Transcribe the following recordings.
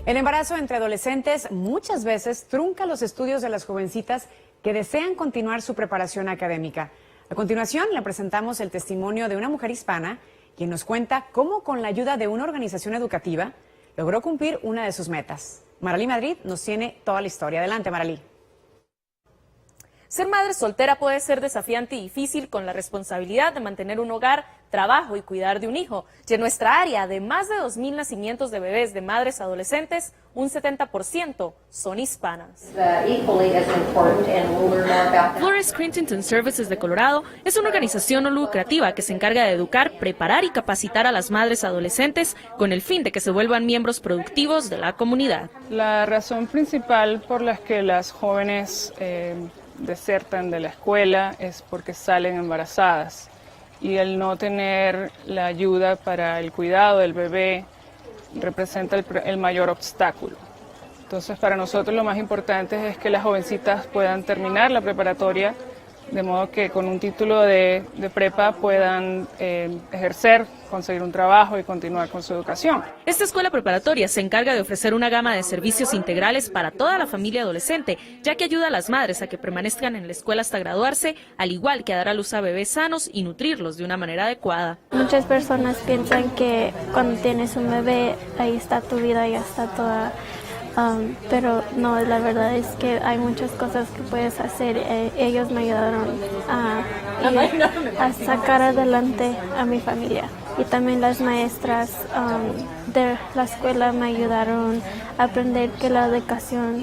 El embarazo entre adolescentes muchas veces trunca los estudios de las jovencitas que desean continuar su preparación académica. A continuación, le presentamos el testimonio de una mujer hispana, quien nos cuenta cómo, con la ayuda de una organización educativa, logró cumplir una de sus metas. Maralí Madrid nos tiene toda la historia. Adelante, Maralí. Ser madre soltera puede ser desafiante y difícil con la responsabilidad de mantener un hogar, trabajo y cuidar de un hijo. Y en nuestra área, de más de 2,000 nacimientos de bebés de madres adolescentes, un 70% son hispanas. Flores Crittenton Services de Colorado es una organización no lucrativa que se encarga de educar, preparar y capacitar a las madres adolescentes con el fin de que se vuelvan miembros productivos de la comunidad. La razón principal por la que las jóvenes desertan de la escuela es porque salen embarazadas, y el no tener la ayuda para el cuidado del bebé representa el mayor obstáculo. Entonces, para nosotros lo más importante es que las jovencitas puedan terminar la preparatoria, de modo que con un título de prepa puedan ejercer, conseguir un trabajo y continuar con su educación. Esta escuela preparatoria se encarga de ofrecer una gama de servicios integrales para toda la familia adolescente, ya que ayuda a las madres a que permanezcan en la escuela hasta graduarse, al igual que a dar a luz a bebés sanos y nutrirlos de una manera adecuada. Muchas personas piensan que cuando tienes un bebé, ahí está tu vida, ya está toda. Pero no, la verdad es que hay muchas cosas que puedes hacer. Ellos me ayudaron a sacar adelante a mi familia. Y también las maestras de la escuela me ayudaron a aprender que la educación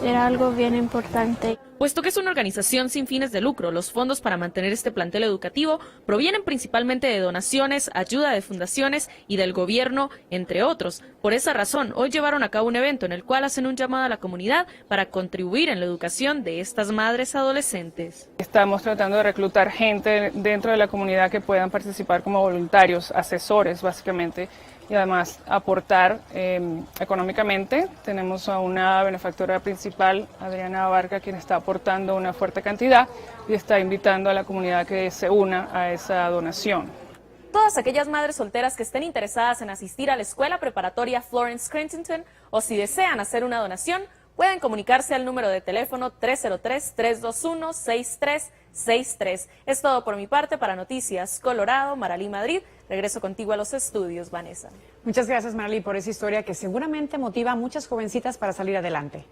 era algo bien importante. Puesto que es una organización sin fines de lucro, los fondos para mantener este plantel educativo provienen principalmente de donaciones, ayuda de fundaciones y del gobierno, entre otros. Por esa razón, hoy llevaron a cabo un evento en el cual hacen un llamado a la comunidad para contribuir en la educación de estas madres adolescentes. Estamos tratando de reclutar gente dentro de la comunidad que puedan participar como voluntarios, asesores básicamente, y además aportar económicamente. Tenemos a una benefactora principal, Adriana Abarca, quien está aportando una fuerte cantidad y está invitando a la comunidad que se una a esa donación. Todas aquellas madres solteras que estén interesadas en asistir a la escuela preparatoria Florence Crittenton o si desean hacer una donación, pueden comunicarse al número de teléfono 303-321-6363. Es todo por mi parte. Para Noticias Colorado, Maralí Madrid. Regreso contigo a los estudios, Vanessa. Muchas gracias, Maralí, por esa historia que seguramente motiva a muchas jovencitas para salir adelante.